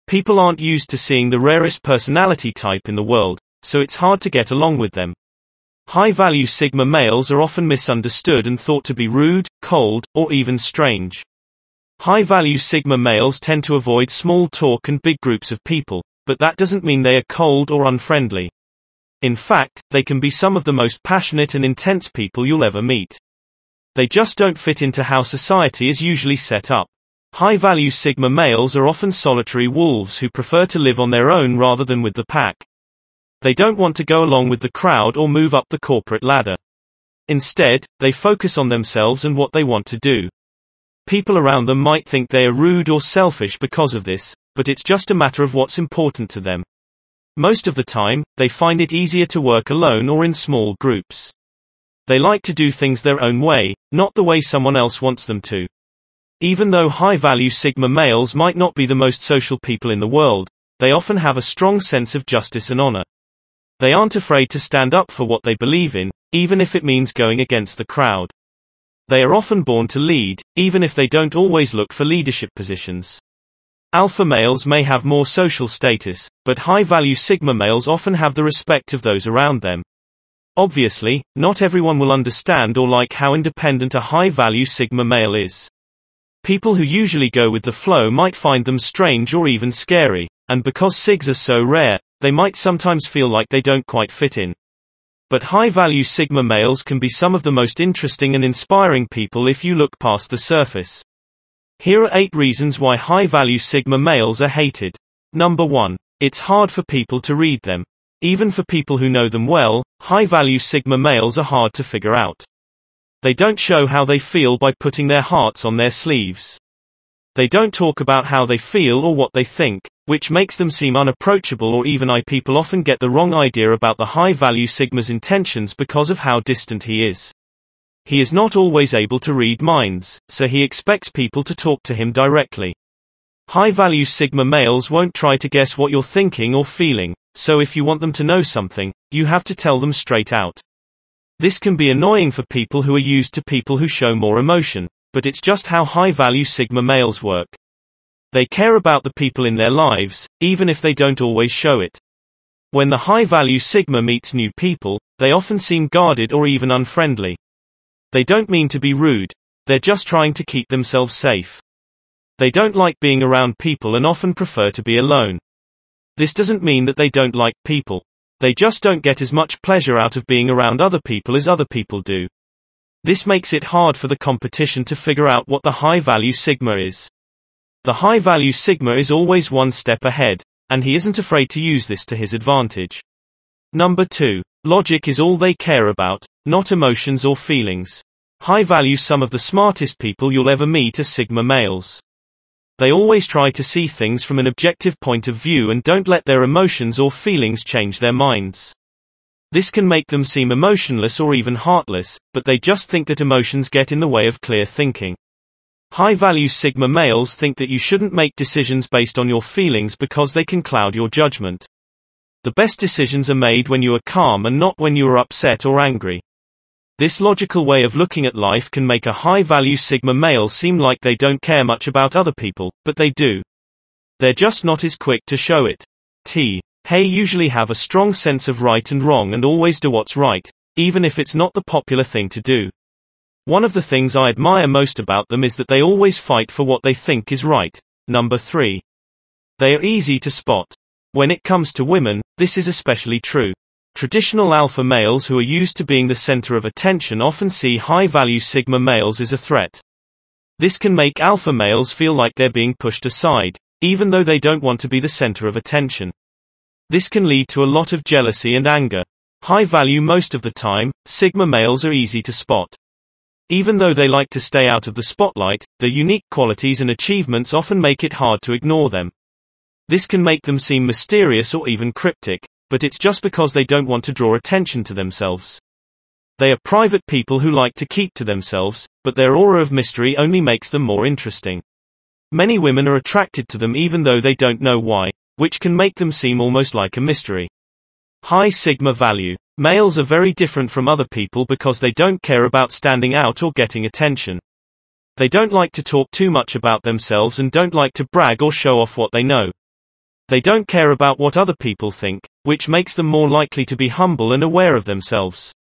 People aren't used to seeing the rarest personality type in the world, so it's hard to get along with them. High-value Sigma males are often misunderstood and thought to be rude, cold, or even strange. High-value Sigma males tend to avoid small talk and big groups of people, but that doesn't mean they are cold or unfriendly. In fact, they can be some of the most passionate and intense people you'll ever meet. They just don't fit into how society is usually set up. High-value Sigma males are often solitary wolves who prefer to live on their own rather than with the pack. They don't want to go along with the crowd or move up the corporate ladder. Instead, they focus on themselves and what they want to do. People around them might think they are rude or selfish because of this, but it's just a matter of what's important to them. Most of the time, they find it easier to work alone or in small groups. They like to do things their own way, not the way someone else wants them to. Even though high-value Sigma males might not be the most social people in the world, they often have a strong sense of justice and honor. They aren't afraid to stand up for what they believe in, even if it means going against the crowd. They are often born to lead, even if they don't always look for leadership positions. Alpha males may have more social status, but high-value Sigma males often have the respect of those around them. Obviously, not everyone will understand or like how independent a high-value Sigma male is. People who usually go with the flow might find them strange or even scary, and because SIGs are so rare, they might sometimes feel like they don't quite fit in. But high-value Sigma males can be some of the most interesting and inspiring people if you look past the surface. Here are 8 reasons why high-value Sigma males are hated. Number 1. It's hard for people to read them. Even for people who know them well, high-value Sigma males are hard to figure out. They don't show how they feel by putting their hearts on their sleeves. They don't talk about how they feel or what they think, which makes them seem unapproachable or even people often get the wrong idea about the high-value Sigma's intentions because of how distant he is. He is not always able to read minds, so he expects people to talk to him directly. High-value Sigma males won't try to guess what you're thinking or feeling, so if you want them to know something, you have to tell them straight out. This can be annoying for people who are used to people who show more emotion, but it's just how high-value Sigma males work. They care about the people in their lives, even if they don't always show it. When the high-value Sigma meets new people, they often seem guarded or even unfriendly. They don't mean to be rude, they're just trying to keep themselves safe. They don't like being around people and often prefer to be alone. This doesn't mean that they don't like people. They just don't get as much pleasure out of being around other people as other people do. This makes it hard for the competition to figure out what the high-value Sigma is. The high-value Sigma is always one step ahead, and he isn't afraid to use this to his advantage. Number 2. Logic is all they care about, not emotions or feelings. High-value Some of the smartest people you'll ever meet are Sigma males. They always try to see things from an objective point of view and don't let their emotions or feelings change their minds. This can make them seem emotionless or even heartless, but they just think that emotions get in the way of clear thinking. High-value Sigma males think that you shouldn't make decisions based on your feelings because they can cloud your judgment. The best decisions are made when you are calm and not when you are upset or angry. This logical way of looking at life can make a high-value Sigma male seem like they don't care much about other people, but they do. They're just not as quick to show it. They usually have a strong sense of right and wrong and always do what's right, even if it's not the popular thing to do. One of the things I admire most about them is that they always fight for what they think is right. Number 3. They are easy to spot. When it comes to women, this is especially true. Traditional alpha males who are used to being the center of attention often see high-value Sigma males as a threat. This can make alpha males feel like they're being pushed aside, even though they don't want to be the center of attention. This can lead to a lot of jealousy and anger. High-value Most of the time, Sigma males are easy to spot. Even though they like to stay out of the spotlight, their unique qualities and achievements often make it hard to ignore them. This can make them seem mysterious or even cryptic, but it's just because they don't want to draw attention to themselves. They are private people who like to keep to themselves, but their aura of mystery only makes them more interesting. Many women are attracted to them even though they don't know why, which can make them seem almost like a mystery. High Sigma value. Males are very different from other people because they don't care about standing out or getting attention. They don't like to talk too much about themselves and don't like to brag or show off what they know. They don't care about what other people think, which makes them more likely to be humble and aware of themselves.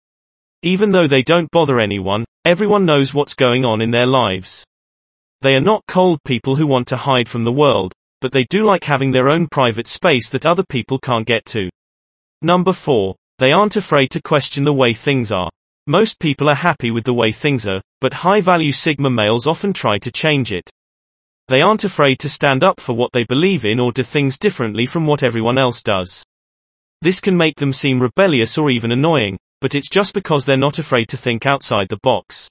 Even though they don't bother anyone, everyone knows what's going on in their lives. They are not cold people who want to hide from the world, but they do like having their own private space that other people can't get to. Number 4. They aren't afraid to question the way things are. Most people are happy with the way things are, but high-value Sigma males often try to change it. They aren't afraid to stand up for what they believe in or do things differently from what everyone else does. This can make them seem rebellious or even annoying, but it's just because they're not afraid to think outside the box.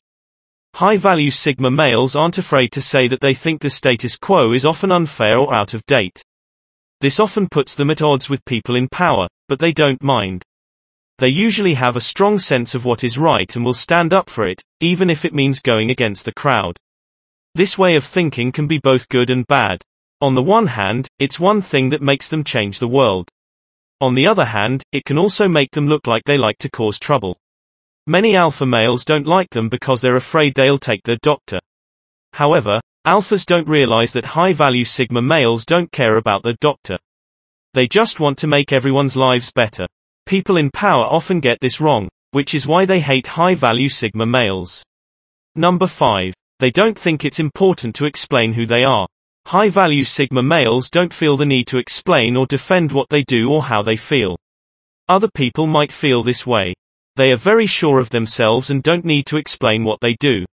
High-value Sigma males aren't afraid to say that they think the status quo is often unfair or out of date. This often puts them at odds with people in power, but they don't mind. They usually have a strong sense of what is right and will stand up for it, even if it means going against the crowd. This way of thinking can be both good and bad. On the one hand, it's one thing that makes them change the world. On the other hand, it can also make them look like they like to cause trouble. Many alpha males don't like them because they're afraid they'll take their doctor. However, alphas don't realize that high-value Sigma males don't care about their doctor. They just want to make everyone's lives better. People in power often get this wrong, which is why they hate high-value Sigma males. Number 5. They don't think it's important to explain who they are. High-value Sigma males don't feel the need to explain or defend what they do or how they feel. Other people might feel this way. They are very sure of themselves and don't need to explain what they do.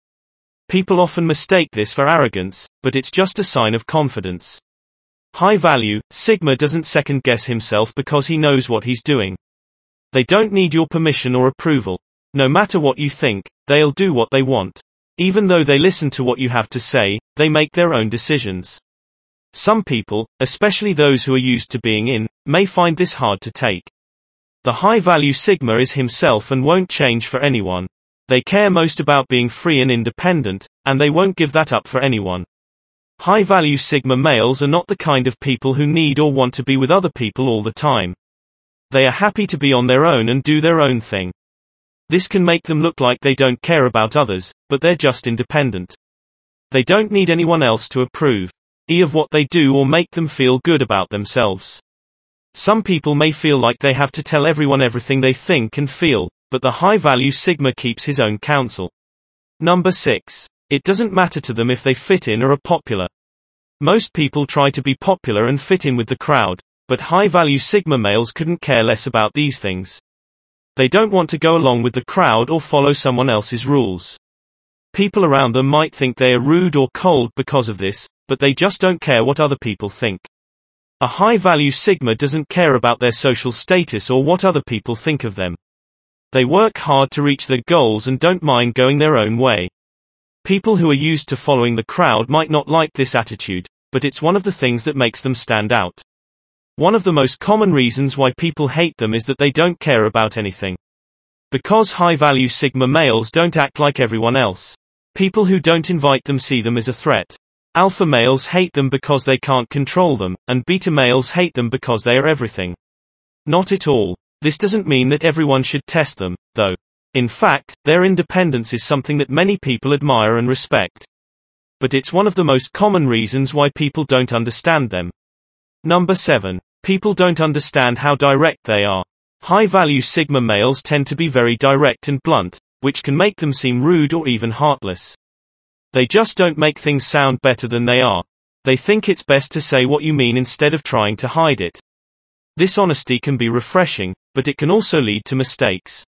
People often mistake this for arrogance, but it's just a sign of confidence. High-value Sigma doesn't second-guess himself because he knows what he's doing. They don't need your permission or approval. No matter what you think, they'll do what they want. Even though they listen to what you have to say, they make their own decisions. Some people, especially those who are used to being in, may find this hard to take. The high-value Sigma is himself and won't change for anyone. They care most about being free and independent, and they won't give that up for anyone. High-value Sigma males are not the kind of people who need or want to be with other people all the time. They are happy to be on their own and do their own thing. This can make them look like they don't care about others, but they're just independent. They don't need anyone else to approve of what they do or make them feel good about themselves. Some people may feel like they have to tell everyone everything they think and feel, but the high-value Sigma keeps his own counsel. Number 6. It doesn't matter to them if they fit in or are popular. Most people try to be popular and fit in with the crowd, but high-value Sigma males couldn't care less about these things. They don't want to go along with the crowd or follow someone else's rules. People around them might think they are rude or cold because of this, but they just don't care what other people think. A high-value Sigma doesn't care about their social status or what other people think of them. They work hard to reach their goals and don't mind going their own way. People who are used to following the crowd might not like this attitude, but it's one of the things that makes them stand out. One of the most common reasons why people hate them is that they don't care about anything. Because high-value Sigma males don't act like everyone else. People who don't invite them see them as a threat. Alpha males hate them because they can't control them, and beta males hate them because they are everything. Not at all. This doesn't mean that everyone should test them, though. In fact, their independence is something that many people admire and respect. But it's one of the most common reasons why people don't understand them. Number 7. People don't understand how direct they are. High-value Sigma males tend to be very direct and blunt, which can make them seem rude or even heartless. They just don't make things sound better than they are. They think it's best to say what you mean instead of trying to hide it. This honesty can be refreshing, but it can also lead to mistakes.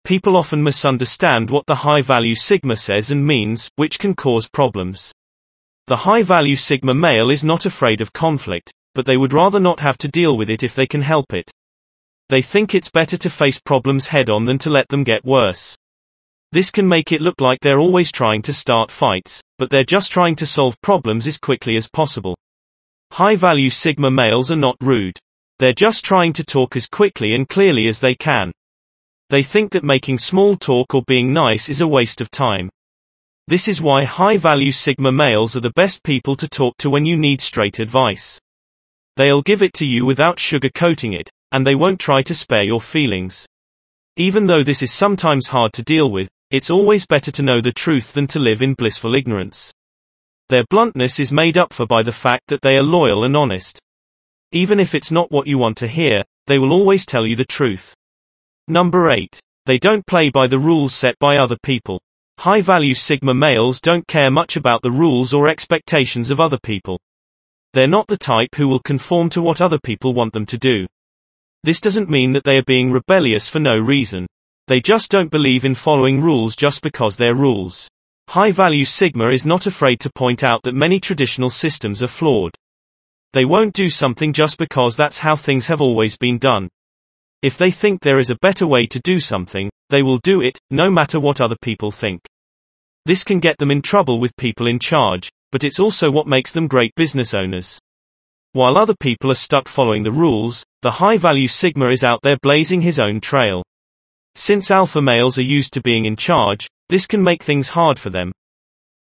People often misunderstand what the high-value Sigma says and means, which can cause problems. The high-value Sigma male is not afraid of conflict, but they would rather not have to deal with it if they can help it. They think it's better to face problems head-on than to let them get worse. This can make it look like they're always trying to start fights, but they're just trying to solve problems as quickly as possible. High-value Sigma males are not rude. They're just trying to talk as quickly and clearly as they can. They think that making small talk or being nice is a waste of time. This is why high-value Sigma males are the best people to talk to when you need straight advice. They'll give it to you without sugarcoating it, and they won't try to spare your feelings. Even though this is sometimes hard to deal with, it's always better to know the truth than to live in blissful ignorance. Their bluntness is made up for by the fact that they are loyal and honest. Even if it's not what you want to hear, they will always tell you the truth. Number 8. They don't play by the rules set by other people. High-value Sigma males don't care much about the rules or expectations of other people. They're not the type who will conform to what other people want them to do. This doesn't mean that they are being rebellious for no reason. They just don't believe in following rules just because they're rules. High-value Sigma is not afraid to point out that many traditional systems are flawed. They won't do something just because that's how things have always been done. If they think there is a better way to do something, they will do it, no matter what other people think. This can get them in trouble with people in charge, but it's also what makes them great business owners. While other people are stuck following the rules, the high-value Sigma is out there blazing his own trail. Since alpha males are used to being in charge, this can make things hard for them.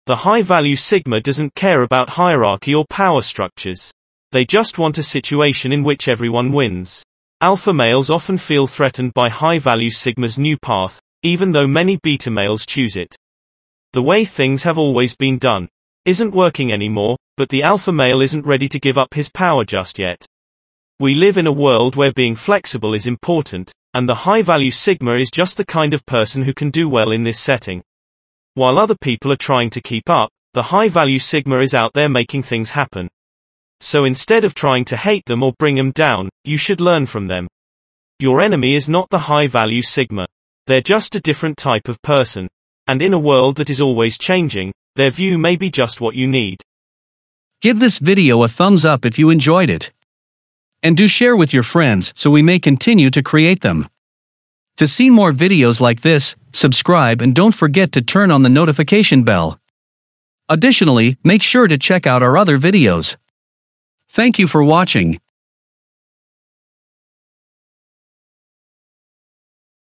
The high-value Sigma doesn't care about hierarchy or power structures. They just want a situation in which everyone wins. Alpha males often feel threatened by high-value Sigma's new path, even though many beta males choose it. The way things have always been done isn't working anymore, but the alpha male isn't ready to give up his power just yet. We live in a world where being flexible is important, and the high-value Sigma is just the kind of person who can do well in this setting. While other people are trying to keep up, the high-value Sigma is out there making things happen. So instead of trying to hate them or bring them down, you should learn from them. Your enemy is not the high-value Sigma. They're just a different type of person. And in a world that is always changing, their view may be just what you need. Give this video a thumbs up if you enjoyed it. And do share with your friends so we may continue to create them. To see more videos like this, subscribe and don't forget to turn on the notification bell. Additionally, make sure to check out our other videos. Thank you for watching.